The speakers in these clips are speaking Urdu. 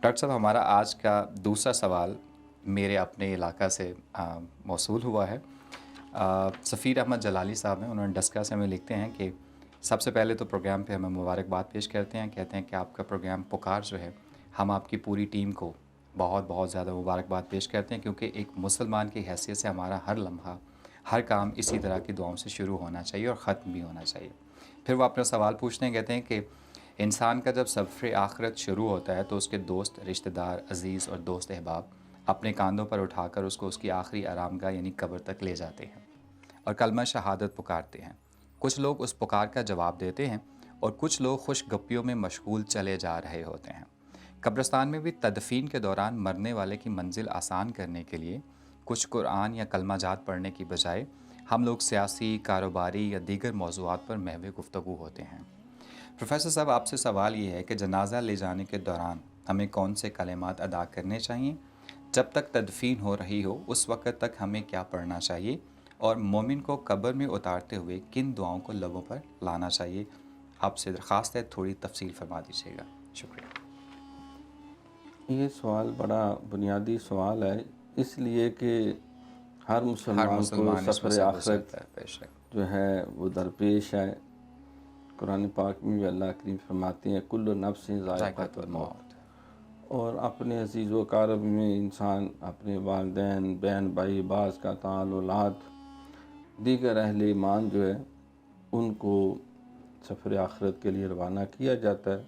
ڈاکٹر صاحب ہمارا آج کا دوسرا سوال میرے اپنے علاقہ سے موصول ہوا ہے۔ سفیر احمد جلالی صاحب ہیں، انہوں نے ڈسکا سے ہمیں لکھتے ہیں کہ سب سے پہلے تو پروگرام پہ ہمیں مبارکباد پیش کرتے ہیں، کہتے ہیں کہ آپ کا پروگرام پکار جو ہے ہم آپ کی پوری ٹیم کو بہت بہت زیادہ مبارکباد پیش کرتے ہیں، کیونکہ ایک مسلمان کی حیثیت سے ہمارا ہر لمحہ ہر کام اسی طرح کی دعاؤں سے شروع ہونا چاہیے اور ختم بھی ہونا چاہیے۔ پھر وہ اپنا سوال پوچھتے ہیں، کہتے ہیں کہ انسان کا جب سفر آخرت شروع ہوتا ہے تو اس کے دوست، رشتہ دار، عزیز اور دوست احباب اپنے کاندھوں پر اٹھا کر اس کو اس کی آخری آرامگاہ یعنی قبر تک لے جاتے ہیں اور کلمہ شہادت پکارتے ہیں۔ کچھ لوگ اس پکار کا جواب دیتے ہیں اور کچھ لوگ خوش گپیوں میں مشغول چلے جا رہے ہوتے ہیں۔ قبرستان میں بھی تدفین کے دوران مرنے والے کی منزل آسان کرنے کے لیے کچھ قرآن یا کلمہ جات پڑھنے کی بجائے ہم لوگ سیاسی، کاروباری یا دیگر موضوعات پر محو گفتگو ہوتے ہیں۔ پروفیسر صاحب، آپ سے سوال یہ ہے کہ جنازہ لے جانے کے دوران ہمیں کون سے کلمات ادا کرنے چاہیے؟ جب تک تدفین ہو رہی ہو اس وقت تک ہمیں کیا پڑھنا چاہیے؟ اور مومن کو قبر میں اتارتے ہوئے کن دعاؤں کو لبوں پر لانا چاہیے؟ آپ سے درخواست ہے تھوڑی تفصیل فرما دیجیے گا، شکریہ۔ یہ سوال بڑا بنیادی سوال ہے، اس لیے کہ ہر ہر مسلمان کو مسلمان اس میں سفر سے آخرت گزرتا ہے، بے شک۔ جو ہے وہ درپیش ہے۔ قرآن پاک میں بھی اللہ کریم فرماتے ہیں کل نفس ذائقۃ ذائقۃ الموت، الموت۔ اور اپنے عزیز و اقارب میں انسان اپنے والدین، بہن بھائی، بعض کا تعلقات، دیگر اہل ایمان جو ہے ان کو سفر آخرت کے لیے روانہ کیا جاتا ہے۔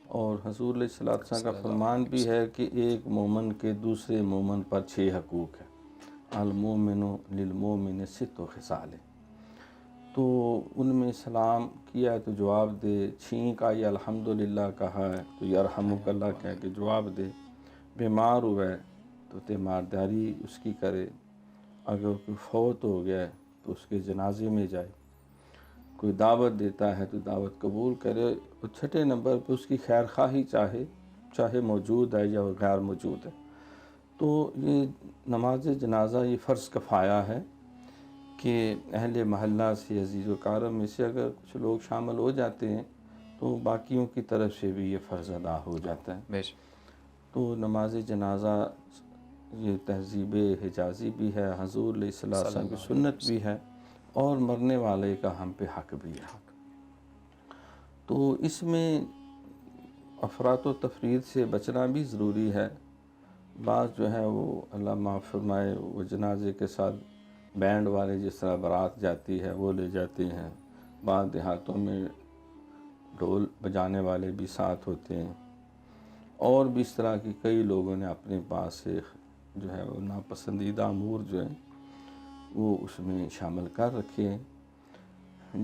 اور حضور علیہ الصلوۃ والسلام کا صلی اللہ فرمان علیہ بھی ہے وسلم۔ کہ ایک مومن کے دوسرے مومن پر 6 حقوق ہیں۔ المومن للمومن 6 خصال، تو ان میں سلام کیا ہے تو جواب دے، چھینک آئی الحمدللہ کہا ہے تو یرحمک اللہ کہہ کے جواب دے، بیمار ہوا ہے تو تیمارداری اس کی کرے، اگر کوئی فوت ہو گیا ہے تو اس کے جنازے میں جائے، کوئی دعوت دیتا ہے تو دعوت قبول کرے، اور 6 نمبر پہ اس کی خیر خواہی چاہے موجود ہے یا غیر موجود ہے۔ تو یہ نماز جنازہ یہ فرض کفایہ ہے کہ اہل محلہ سے، عزیز و اقارب میں سے اگر کچھ لوگ شامل ہو جاتے ہیں تو باقیوں کی طرف سے بھی یہ فرض ادا ہو جاتا ہے۔ بے شک۔ تو نماز جنازہ یہ تہذیب حجازی بھی ہے، حضور علیہ الصلوۃ صلی والسلام کی اللہ علیہ سنت بھی وسلم۔ ہے، اور مرنے والے کا ہم پہ حق بھی ہے۔ تو اس میں افراط و تفرید سے بچنا بھی ضروری ہے۔ بعض جو ہے وہ اللہ معاف فرمائے وہ جنازے کے ساتھ بینڈ والے جس طرح بارات جاتی ہے وہ لے جاتے ہیں، بعض دیہاتوں میں ڈھول بجانے والے بھی ساتھ ہوتے ہیں، اور بھی اس طرح کی کئی لوگوں نے اپنے پاس سے جو ہے وہ ناپسندیدہ امور جو ہیں وہ اس میں شامل کر رکھے ہیں۔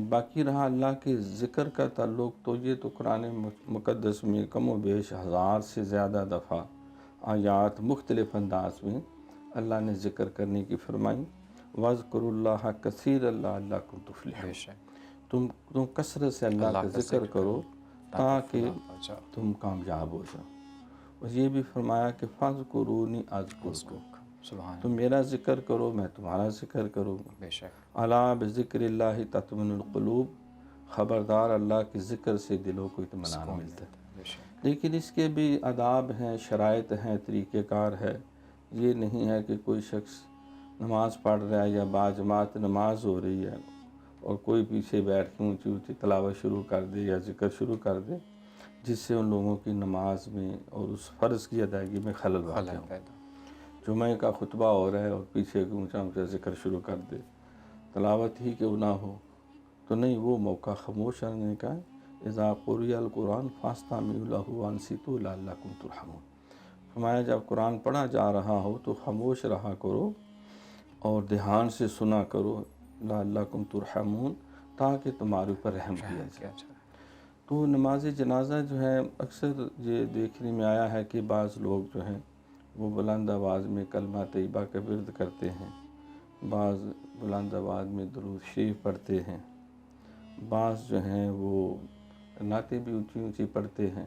باقی رہا اللہ کے ذکر کا تعلق، تو یہ تو قرآن مقدس میں کم و بیش 1000 سے زیادہ دفعہ آیات مختلف انداز میں اللہ نے ذکر کرنے کی فرمائی۔ وَاذْكُرُوا اللَّهَ كَثِيرًا لَعَلَّكُمْ بے تُفْلِحُونَ، شک۔ تم کثرت سے اللہ کا ذکر کرو تاکہ تم کامیاب ہو جاؤ۔ اور یہ بھی فرمایا کہ فَاذْكُرُونِي أَذْكُرْكُمْ، سبحان تم اللہ۔ میرا ذکر کرو میں تمہارا ذکر کروں گا۔ بے شک۔ الا بذکر اللہ تطمئن القلوب، خبردار اللہ کے ذکر سے دلوں کو اطمینان سکون ملتا ہے۔ ملتا ہے، بے شک۔ لیکن اس کے بھی آداب ہیں، شرائط ہیں، طریقہ کار ہے۔ یہ نہیں ہے کہ کوئی شخص نماز پڑھ رہا ہے یا باجماعت نماز ہو رہی ہے اور کوئی پیچھے بیٹھ کے اونچی اونچی تلاوت شروع کر دے یا ذکر شروع کر دے، جس سے ان لوگوں کی نماز میں اور اس فرض کی ادائیگی میں خلل واقع ہو۔ پیدا۔ جمعہ کا خطبہ ہو رہا ہے اور پیچھے اونچا اونچا ذکر شروع کر دے، تلاوت ہی کیوں نہ ہو، تو نہیں، وہ موقع خاموش رہنے کا ہے۔ اذا قرئ القرآن فاستمعوا له وانصتوا لعلکم ترحمون، فرمایا جب قرآن پڑھا جا رہا ہو تو خاموش رہا کرو اور دھیان سے سنا کرو، لعلکم ترحمون، تاکہ تمہارے اوپر رحم کیا جائے۔ تو نماز جنازہ جو ہے اکثر یہ دیکھنے میں آیا ہے کہ بعض لوگ جو ہیں وہ بلند آواز میں کلمہ طیبہ کا ورد کرتے ہیں، بعض بلند آواز میں درود شریف پڑھتے ہیں، بعض جو ہیں وہ نعتیں بھی اونچی اونچی پڑھتے ہیں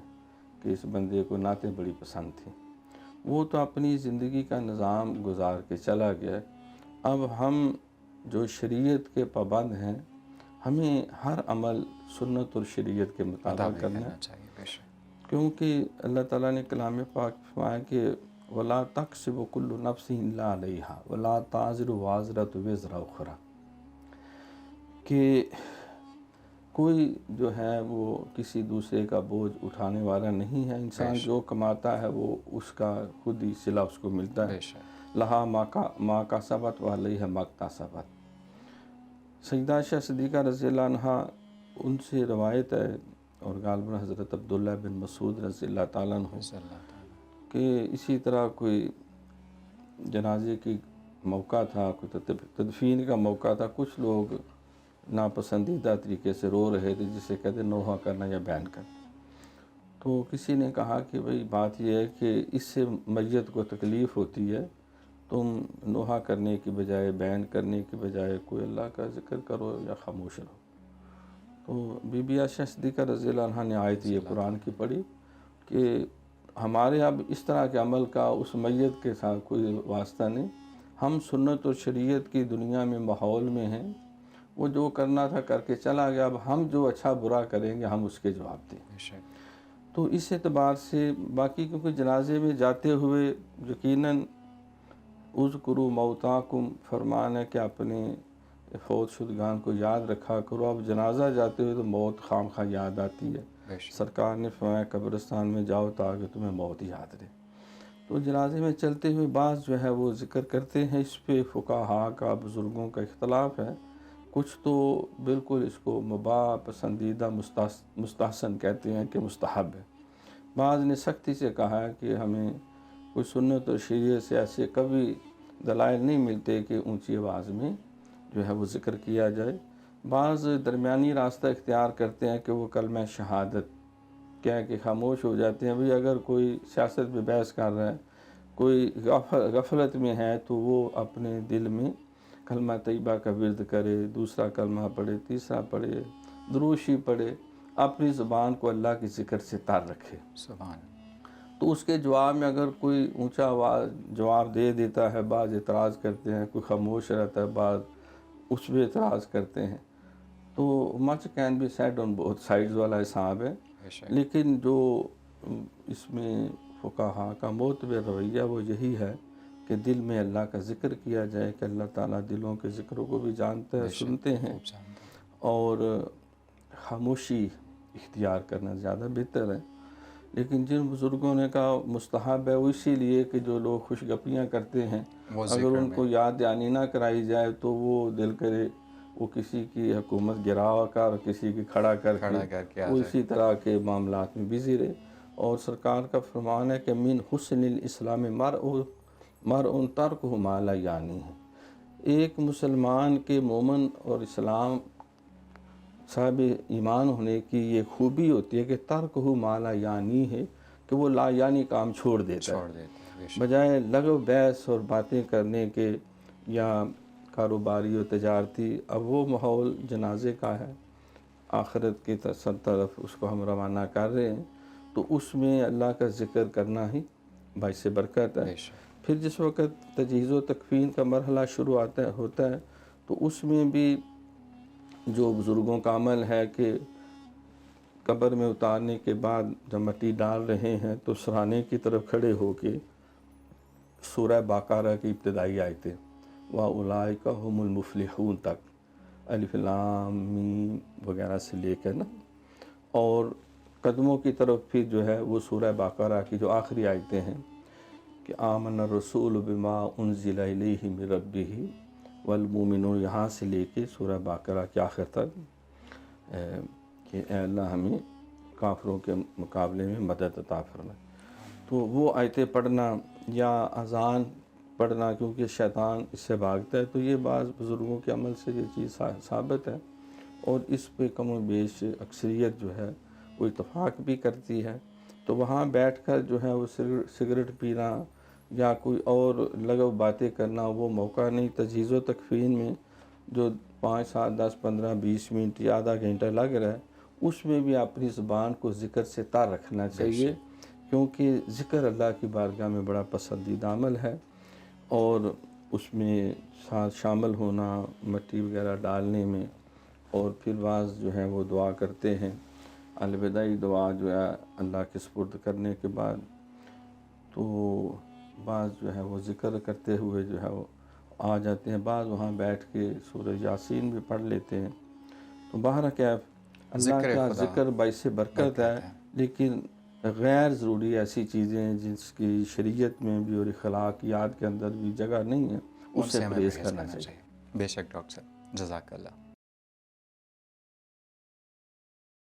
کہ اس بندے کو نعتیں بڑی پسند تھیں۔ وہ تو اپنی زندگی کا نظام گزار کے چلا گیا۔ اب ہم جو شریعت کے پابند ہیں، ہمیں ہر عمل سنت اور شریعت کے مطابق کرنا ہے۔ چاہیے، بے شک۔ کیونکہ اللہ تعالیٰ نے کلام پاک فرمایا کہ ولا تکسب کل نفس الا علیہا ولا تازر وازرۃ وزر اخری، کہ کوئی جو ہے وہ کسی دوسرے کا بوجھ اٹھانے والا نہیں ہے. انسان جو کماتا ہے وہ اس کا خود ہی صلہ اس کو ملتا ہے. بے شک. لہا ما کسبت و علیہا ما اکتسبت. سیدہ عائشہ صدیقہ رضی اللہ عنہا ان سے روایت ہے، اور غالباً حضرت عبداللہ بن مسعود رضی اللہ تعالیٰ عنہ، صلی اللہ تعالیٰ. کہ اسی طرح کوئی جنازے کی موقع تھا، کوئی تدفین کا موقع تھا، کچھ لوگ ناپسندیدہ طریقے سے رو رہے تھے، جسے کہتے ہیں نوحہ کرنا یا بیان کرنا. تو کسی نے کہا کہ بھئی بات یہ ہے کہ اس سے میت کو تکلیف ہوتی ہے، تم نوحہ کرنے کی بجائے، بیان کرنے کی بجائے کوئی اللہ کا ذکر کرو یا خاموش رہو. تو بی بی عائشہ صدیقہ رضی اللہ عنہ نے آیت یہ قرآن کی پڑھی کہ ہمارے اب اس طرح کے عمل کا اس میت کے ساتھ کوئی واسطہ نہیں، ہم سنت اور شریعت کی دنیا میں ماحول میں ہیں، وہ جو کرنا تھا کر کے چلا گیا، اب ہم جو اچھا برا کریں گے ہم اس کے جواب دیں. بے شک. تو اس اعتبار سے باقی کیونکہ جنازے میں جاتے ہوئے یقیناً اذکروا موتاکم فرمان ہے کہ اپنے فوت شدگان کو یاد رکھا کرو. اب جنازہ جاتے ہوئے تو موت خام خواہ یاد آتی ہے. بے شک. سرکار نے فرمایا قبرستان میں جاؤ تاکہ تمہیں موت یاد رہے. تو جنازے میں چلتے ہوئے بعض جو ہے وہ ذکر کرتے ہیں، اس پہ فقہاء کا، بزرگوں کا اختلاف ہے. کچھ تو بالکل اس کو مباح، پسندیدہ، مستحسن کہتے ہیں کہ مستحب ہے. بعض نے سختی سے کہا ہے کہ ہمیں کوئی سنت اور شریعت سے ایسے کبھی دلائل نہیں ملتے کہ اونچی آواز میں جو ہے وہ ذکر کیا جائے. بعض درمیانی راستہ اختیار کرتے ہیں کہ وہ کلمہ شہادت کہہ کے خاموش ہو جاتے ہیں. بھئی اگر کوئی سیاست پہ بحث کر رہا ہے، کوئی غفلت میں ہے، تو وہ اپنے دل میں کلمہ طیبہ کا ورد کرے، دوسرا کلمہ پڑھے، تیسرا پڑھے، دروشی پڑھے، اپنی زبان کو اللہ کے ذکر سے تار رکھے. سبحان. تو اس کے جواب میں اگر کوئی اونچا آواز جواب دے دیتا ہے، بعض اعتراض کرتے ہیں، کوئی خاموش رہتا ہے، بعض اس پہ اعتراض کرتے ہیں. تو much can be said on both sides والا حساب ہے. بے شک. لیکن جو اس میں فقہاء کا معتبر رویہ وہ یہی ہے کہ دل میں اللہ کا ذکر کیا جائے، کہ اللہ تعالیٰ دلوں کے ذکروں کو بھی جانتا ہے، بے شک. سنتے ہیں، خوب جانتا ہے. اور خاموشی اختیار کرنا زیادہ بہتر ہے. لیکن جن بزرگوں نے کہا مستحب ہے، وہ اسی لیے کہ جو لوگ خوش گپیاں کرتے ہیں، وہ اگر ذکر ان میں. کو یاد دہانی نہ کرائی جائے تو وہ دل کرے وہ کسی کی حکومت گراوا کر، کسی کی کھڑا کر کھڑا کر کے آ وہ جائے. اسی طرح کے معاملات میں بزی رہے. اور سرکار کا فرمان ہے کہ من حسن الاسلام مرء ترکہ ما لا یعنی ہے. ایک مسلمان کے مومن اور اسلام صاحب ایمان ہونے کی یہ خوبی ہوتی ہے کہ ترکہ ما لا یعنی ہے، کہ وہ لا یعنی کام چھوڑ دیتا ہے، چھوڑ دیتے ہیں. بے شک. بجائے لغو بحث اور باتیں کرنے کے یا کاروباری و تجارتی. اب وہ ماحول جنازے کا ہے، آخرت کی طرف اس کو ہم روانہ کر رہے ہیں، تو اس میں اللہ کا ذکر کرنا ہی باعث برکت ہے. بے شک. پھر جس وقت تجہیز و تکفین کا مرحلہ شروع ہوتا ہے تو اس میں بھی جو بزرگوں کا عمل ہے کہ قبر میں اتارنے کے بعد جب مٹی ڈال رہے ہیں تو سرانے کی طرف کھڑے ہو کے سورہ بقرہ کی ابتدائی آیتیں وَأُولَٰئِکَ هُمُ الْمُفْلِحُونَ تک، الف لام میم وغیرہ سے لے کر نا، اور قدموں کی طرف پھر جو ہے وہ سورہ بقرہ کی جو آخری آیتیں ہیں کہ آمن الرسول بما انزل الیہ من ربہ والمؤمنون، یہاں سے لے کے سورہ بقرہ کے آخر تک، کہ اے اللہ ہمیں کافروں کے مقابلے میں مدد عطا فرمائے. تو وہ آیتیں پڑھنا یا اذان پڑھنا، کیونکہ شیطان اس سے بھاگتا ہے، تو یہ بعض بزرگوں کے عمل سے یہ چیز ثابت ہے، اور اس پہ کم و بیش اکثریت جو ہے وہ اتفاق بھی کرتی ہے. تو وہاں بیٹھ کر جو ہے وہ سگریٹ پینا یا کوئی اور لغو باتیں کرنا وہ موقع نہیں. تجہیز و تکفین میں جو 5 7 10 15 20 منٹ یا آدھا گھنٹہ لگ رہا ہے، اس میں بھی اپنی زبان کو ذکر سے تار رکھنا چاہیے، کیونکہ ذکر اللہ کی بارگاہ میں بڑا پسندیدہ عمل ہے. اور اس میں ساتھ شامل ہونا مٹی وغیرہ ڈالنے میں، اور پھر بعض جو ہے وہ دعا کرتے ہیں الوداعی دعا جو ہے اللہ کے سپرد کرنے کے بعد تو بعض جو ہے وہ ذکر کرتے ہوئے جو ہے وہ آ جاتے ہیں، بعض وہاں بیٹھ کے سورہ یاسین بھی پڑھ لیتے ہیں. تو بہرکیف اللہ ذکر کا خدا ذکر باعث برکت ہے، لیکن غیر ضروری ایسی چیزیں ہیں جس کی شریعت میں بھی اور اخلاقیات کے اندر بھی جگہ نہیں ہے، ان اس سے سے ہمیں پرہیز پرہیز کرنا چاہیے. بے شک ڈاکٹر صاحب، جزاک اللہ.